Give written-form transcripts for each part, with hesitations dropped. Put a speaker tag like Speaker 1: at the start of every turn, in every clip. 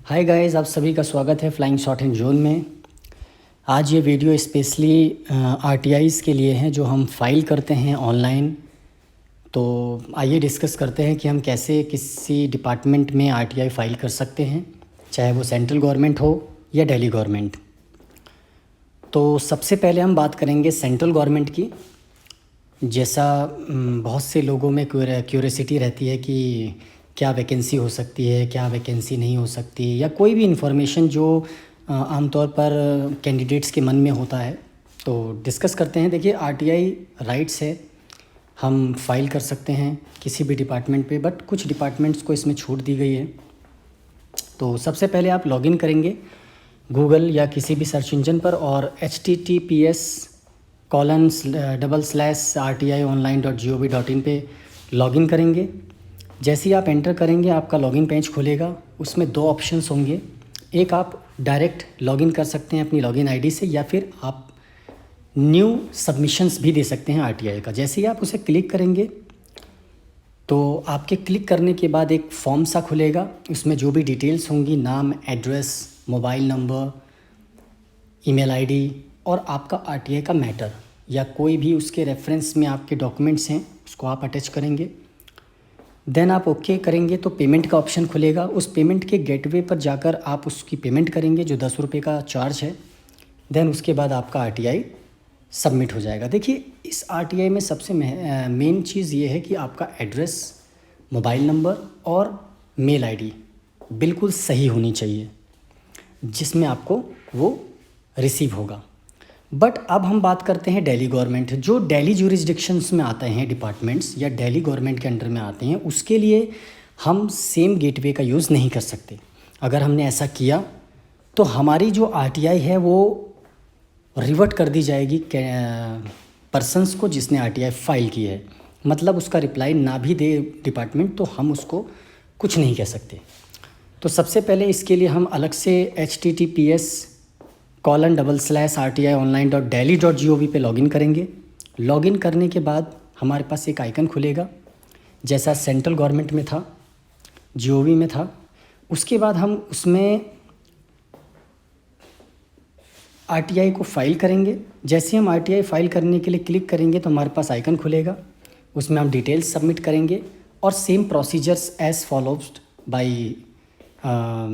Speaker 1: Hi guys, आप सभी का स्वागत है फ्लाइंग शॉट इन जोन में। आज ये वीडियो स्पेशली आरटीआईज़ के लिए है जो हम फाइल करते हैं ऑनलाइन। तो आइए डिस्कस करते हैं कि हम कैसे किसी डिपार्टमेंट में आरटीआई फ़ाइल कर सकते हैं, चाहे वो सेंट्रल गवर्नमेंट हो या दिल्ली गवर्नमेंट। तो सबसे पहले हम बात करेंगे सेंट्रल गवर्नमेंट की। जैसा बहुत से लोगों में क्यूरियोसिटी रहती है कि क्या वैकेंसी हो सकती है, क्या वैकेंसी नहीं हो सकती, या कोई भी इन्फॉर्मेशन जो आमतौर पर कैंडिडेट्स के मन में होता है, तो डिस्कस करते हैं। देखिए, आरटीआई राइट्स है, हम फाइल कर सकते हैं किसी भी डिपार्टमेंट पे, बट कुछ डिपार्टमेंट्स को इसमें छूट दी गई है। तो सबसे पहले आप लॉगिन करेंगे गूगल या किसी भी सर्च इंजन पर और https://rtionline.gov.in पे लॉगिन करेंगे। जैसे ही आप एंटर करेंगे आपका लॉगिन पेज खुलेगा। उसमें दो ऑप्शंस होंगे। एक, आप डायरेक्ट लॉगिन कर सकते हैं अपनी लॉगिन आईडी से, या फिर आप न्यू सबमिशंस भी दे सकते हैं आरटीआई का। जैसे ही आप उसे क्लिक करेंगे तो आपके क्लिक करने के बाद एक फॉर्म सा खुलेगा। उसमें जो भी डिटेल्स होंगी, नाम, address, mobile number, email ID और आपका आरटीआई का मैटर या कोई भी उसके रेफरेंस में आपके डॉक्यूमेंट्स हैं, उसको आप अटैच करेंगे। देन आप ओके करेंगे तो पेमेंट का ऑप्शन खुलेगा। उस पेमेंट के गेटवे पर जाकर आप उसकी पेमेंट करेंगे, जो 10 रुपये का चार्ज है। देन उसके बाद आपका आरटीआई सबमिट हो जाएगा। देखिए, इस आरटीआई में सबसे मेन चीज़ ये है कि आपका एड्रेस, मोबाइल नंबर और मेल आईडी बिल्कुल सही होनी चाहिए जिसमें आपको वो रिसीव होगा। बट अब हम बात करते हैं दिल्ली गवर्नमेंट। जो दिल्ली ज्यूरिसडिक्शंस में आते हैं डिपार्टमेंट्स या दिल्ली गवर्नमेंट के अंडर में आते हैं, उसके लिए हम सेम गेटवे का यूज़ नहीं कर सकते। अगर हमने ऐसा किया तो हमारी जो आरटीआई है वो रिवर्ट कर दी जाएगी पर्सन्स को जिसने आरटीआई फाइल की है। मतलब उसका रिप्लाई ना भी दे डिपार्टमेंट तो हम उसको कुछ नहीं कह सकते। तो सबसे पहले इसके लिए हम अलग से https://rtionline.delhi.gov पे लॉगिन करेंगे। लॉगिन करने के बाद हमारे पास एक आइकन खुलेगा, जैसा सेंट्रल गवर्नमेंट में था, जीओवी में था। उसके बाद हम उसमें आरटीआई को फाइल करेंगे। जैसे हम आरटीआई फाइल करने के लिए क्लिक करेंगे तो हमारे पास आइकन खुलेगा। उसमें हम डिटेल्स सबमिट करेंगे और same procedures as followed by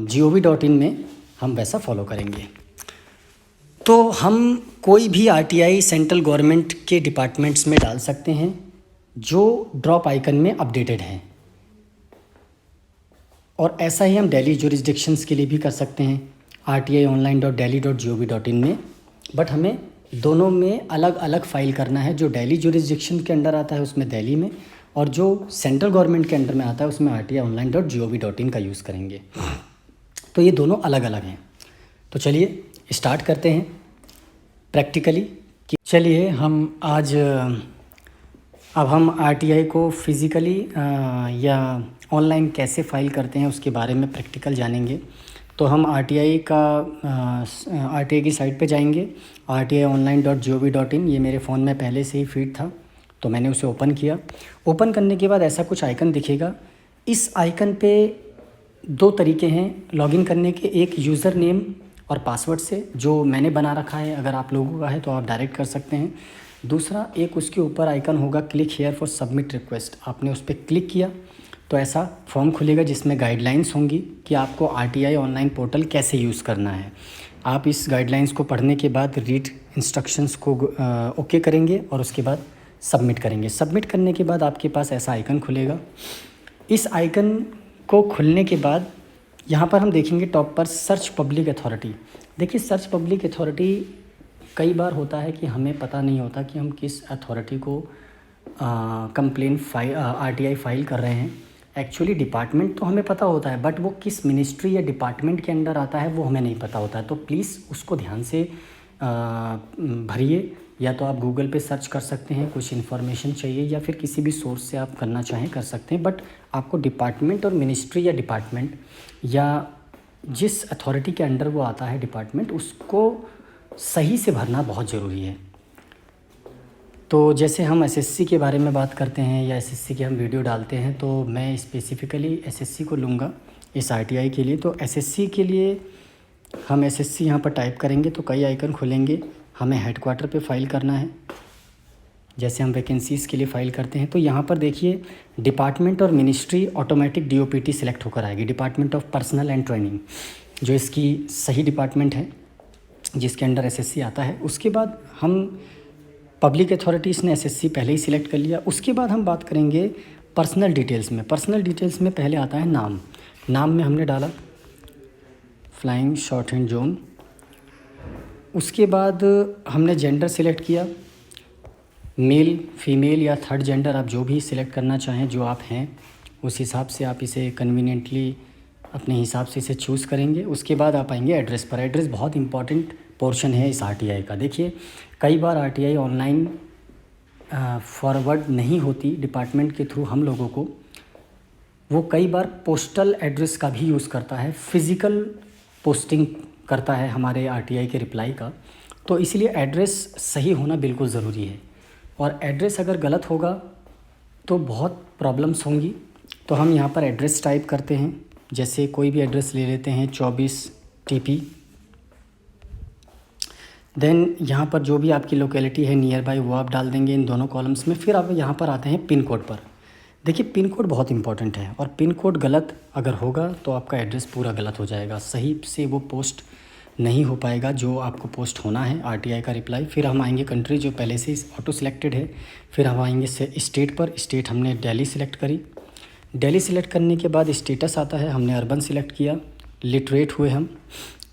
Speaker 1: gov.in में हम वैसा फॉलो करेंगे। तो हम कोई भी आरटीआई सेंट्रल गवर्नमेंट के डिपार्टमेंट्स में डाल सकते हैं जो ड्रॉप आइकन में अपडेटेड हैं, और ऐसा ही हम दिल्ली ज्यूरिसडिक्शंस के लिए भी कर सकते हैं rtionline.delhi.gov.in में। बट हमें दोनों में अलग अलग फाइल करना है। जो दिल्ली ज्यूरिसडिक्शन के अंडर आता है उसमें दिल्ली में, और जो सेंट्रल गवर्नमेंट के अंडर में आता है उसमें rtionline.gov.in का यूज़ करेंगे। तो ये दोनों अलग अलग हैं। तो चलिए स्टार्ट करते हैं प्रैक्टिकली। चलिए अब हम आरटीआई को फिज़िकली या ऑनलाइन कैसे फ़ाइल करते हैं उसके बारे में प्रैक्टिकल जानेंगे। तो हम आरटीआई की साइट पे जाएंगे, rtionline.gov.in। ये मेरे फ़ोन में पहले से ही फीड था तो मैंने उसे ओपन किया। ओपन करने के बाद ऐसा कुछ आइकन दिखेगा। इस आइकन पे दो तरीके हैं लॉगिन करने के। एक, यूज़र नेम और पासवर्ड से, जो मैंने बना रखा है। अगर आप लोगों का है तो आप डायरेक्ट कर सकते हैं। दूसरा, एक उसके ऊपर आइकन होगा click here for submit request. आपने उस पर क्लिक किया तो ऐसा फॉर्म खुलेगा जिसमें गाइडलाइंस होंगी कि आपको आरटीआई ऑनलाइन पोर्टल कैसे यूज़ करना है। आप इस गाइडलाइंस को पढ़ने के बाद रीड इंस्ट्रक्शंस को ओके करेंगे और उसके बाद सबमिट करेंगे। सबमिट करने के बाद आपके पास ऐसा आइकन खुलेगा। इस आइकन को खुलने के बाद यहाँ पर हम देखेंगे टॉप पर सर्च पब्लिक अथॉरिटी। देखिए, सर्च पब्लिक अथॉरिटी कई बार होता है कि हमें पता नहीं होता कि हम किस अथॉरिटी को कंप्लेन आरटीआई फाइल कर रहे हैं। एक्चुअली डिपार्टमेंट तो हमें पता होता है, बट वो किस मिनिस्ट्री या डिपार्टमेंट के अंडर आता है वो हमें नहीं पता होता है। तो प्लीज़ उसको ध्यान से भरिए। या तो आप गूगल पे सर्च कर सकते हैं, कुछ इन्फॉर्मेशन चाहिए, या फिर किसी भी सोर्स से आप करना चाहें कर सकते हैं। बट आपको डिपार्टमेंट और मिनिस्ट्री या डिपार्टमेंट या जिस अथॉरिटी के अंडर वो आता है डिपार्टमेंट, उसको सही से भरना बहुत ज़रूरी है। तो जैसे हम एसएससी के बारे में बात करते हैं या एसएससी की हम वीडियो डालते हैं, तो मैं स्पेसिफ़िकली एसएससी को लूँगा इस आरटीआई के लिए। तो एसएससी के लिए हम एसएससी यहाँ पर टाइप करेंगे तो कई आइकन खुलेंगे। हमें हेडक्वार्टर पे फाइल करना है, जैसे हम वैकेंसीज़ के लिए फ़ाइल करते हैं। तो यहाँ पर देखिए डिपार्टमेंट और मिनिस्ट्री ऑटोमेटिक डीओपीटी सिलेक्ट होकर आएगी, department of personal and training, जो इसकी सही डिपार्टमेंट है जिसके अंडर एसएससी आता है। उसके बाद हम पब्लिक अथॉरिटीज़ ने एसएससी पहले ही सिलेक्ट कर लिया। उसके बाद हम बात करेंगे पर्सनल डिटेल्स में। पर्सनल डिटेल्स में पहले आता है नाम। नाम में हमने डाला फ्लाइंग शॉर्ट हैंड जोन। उसके बाद हमने जेंडर सिलेक्ट किया, मेल फीमेल या थर्ड जेंडर, आप जो भी सिलेक्ट करना चाहें, जो आप हैं उस हिसाब से आप इसे कन्वीनियंटली अपने हिसाब से इसे चूज़ करेंगे। उसके बाद आप आएंगे एड्रेस पर। एड्रेस बहुत इंपॉर्टेंट पोर्शन है इस आरटीआई का। देखिए कई बार आरटीआई ऑनलाइन फॉरवर्ड नहीं होती डिपार्टमेंट के थ्रू हम लोगों को, वो कई बार पोस्टल एड्रेस का भी यूज़ करता है, फिज़िकल पोस्टिंग करता है हमारे आरटीआई के रिप्लाई का। तो इसलिए एड्रेस सही होना बिल्कुल ज़रूरी है, और एड्रेस अगर गलत होगा तो बहुत प्रॉब्लम्स होंगी। तो हम यहाँ पर एड्रेस टाइप करते हैं, जैसे कोई भी एड्रेस ले लेते हैं 24 TP। देन यहाँ पर जो भी आपकी लोकेलिटी है नियर बाय वो आप डाल देंगे इन दोनों कॉलम्स में। फिर आप यहाँ पर आते हैं पिन कोड पर। देखिए पिन कोड बहुत इंपॉर्टेंट है, और पिन कोड गलत अगर होगा तो आपका एड्रेस पूरा गलत हो जाएगा, सही से वो पोस्ट नहीं हो पाएगा जो आपको पोस्ट होना है आरटीआई का रिप्लाई। फिर हम आएंगे कंट्री, जो पहले से ऑटो सिलेक्टेड है। फिर हम आएंगे स्टेट पर। स्टेट हमने दिल्ली सिलेक्ट करी। दिल्ली सिलेक्ट करने के बाद स्टेटस आता है, हमने अर्बन सिलेक्ट किया। लिटरेट हुए हम,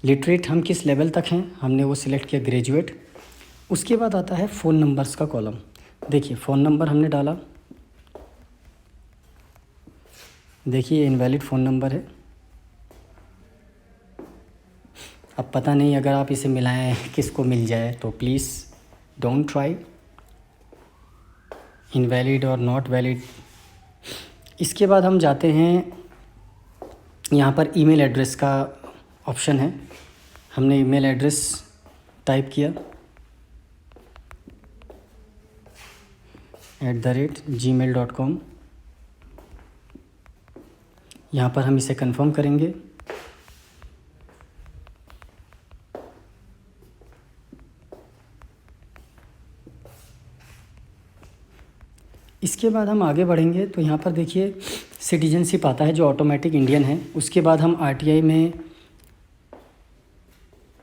Speaker 1: लिटरेट हम किस लेवल तक हैं हमने वो सिलेक्ट किया, ग्रेजुएट। उसके बाद आता है फ़ोन नंबर्स का कॉलम। देखिए फ़ोन नंबर हमने डाला, देखिए इनवैलिड फ़ोन नंबर है। अब पता नहीं अगर आप इसे मिलाएं किसको मिल जाए, तो प्लीज़ डोंट ट्राई, इनवैलिड और नॉट वैलिड। इसके बाद हम जाते हैं यहाँ पर ईमेल एड्रेस का ऑप्शन है। हमने ईमेल एड्रेस टाइप किया @gmail.com। यहाँ पर हम इसे कंफर्म करेंगे। इसके बाद हम आगे बढ़ेंगे तो यहाँ पर देखिए सिटीजनशिप आता है जो ऑटोमेटिक इंडियन है। उसके बाद हम आरटीआई में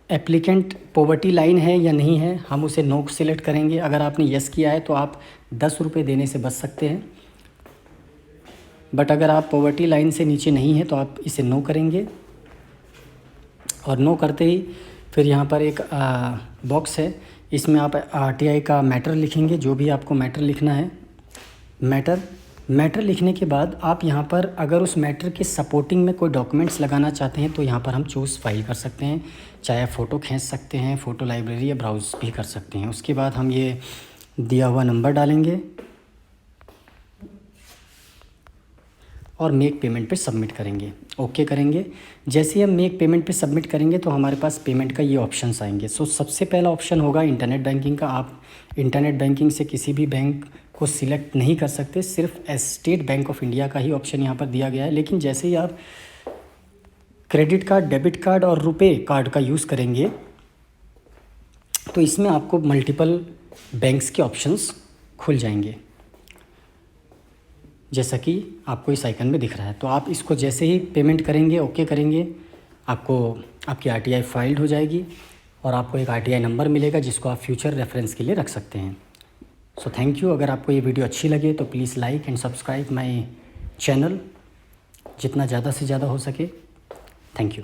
Speaker 1: एप्लीकेंट पॉवर्टी लाइन है या नहीं है, हम उसे नो सिलेक्ट करेंगे। अगर आपने यस किया है तो आप 10 रुपये देने से बच सकते हैं, बट अगर आप पॉवर्टी लाइन से नीचे नहीं है तो आप इसे नो करेंगे। और नो करते ही फिर यहाँ पर एक बॉक्स है, इसमें आप आरटीआई का मैटर लिखेंगे, जो भी आपको मैटर लिखना है। मैटर लिखने के बाद आप यहाँ पर अगर उस मैटर के सपोर्टिंग में कोई डॉक्यूमेंट्स लगाना चाहते हैं तो यहाँ पर हम चूज़ फाइल कर सकते हैं, चाहे फ़ोटो खींच सकते हैं, फ़ोटो लाइब्रेरी या ब्राउज़ भी कर सकते हैं। उसके बाद हम ये दिया हुआ नंबर डालेंगे और मेक पेमेंट पे सबमिट करेंगे, ओके करेंगे। जैसे ही हम मेक पेमेंट पे सबमिट करेंगे तो हमारे पास पेमेंट का ये ऑप्शंस आएंगे। सो सबसे पहला ऑप्शन होगा इंटरनेट बैंकिंग का। आप इंटरनेट बैंकिंग से किसी भी बैंक को सिलेक्ट नहीं कर सकते, सिर्फ स्टेट बैंक ऑफ इंडिया का ही ऑप्शन यहाँ पर दिया गया है। लेकिन जैसे ही आप क्रेडिट कार्ड, डेबिट कार्ड और रुपए कार्ड का यूज़ करेंगे तो इसमें आपको मल्टीपल बैंक्स के ऑप्शंस खुल जाएंगे, जैसा कि आपको इस आइकन में दिख रहा है। तो आप इसको जैसे ही पेमेंट करेंगे, ओके करेंगे, आपको आपकी आरटीआई फाइल्ड हो जाएगी और आपको एक आरटीआई नंबर मिलेगा जिसको आप फ्यूचर रेफरेंस के लिए रख सकते हैं। So thank you. अगर आपको ये वीडियो अच्छी लगे तो please like and subscribe my channel जितना ज़्यादा से ज़्यादा हो सके। Thank you.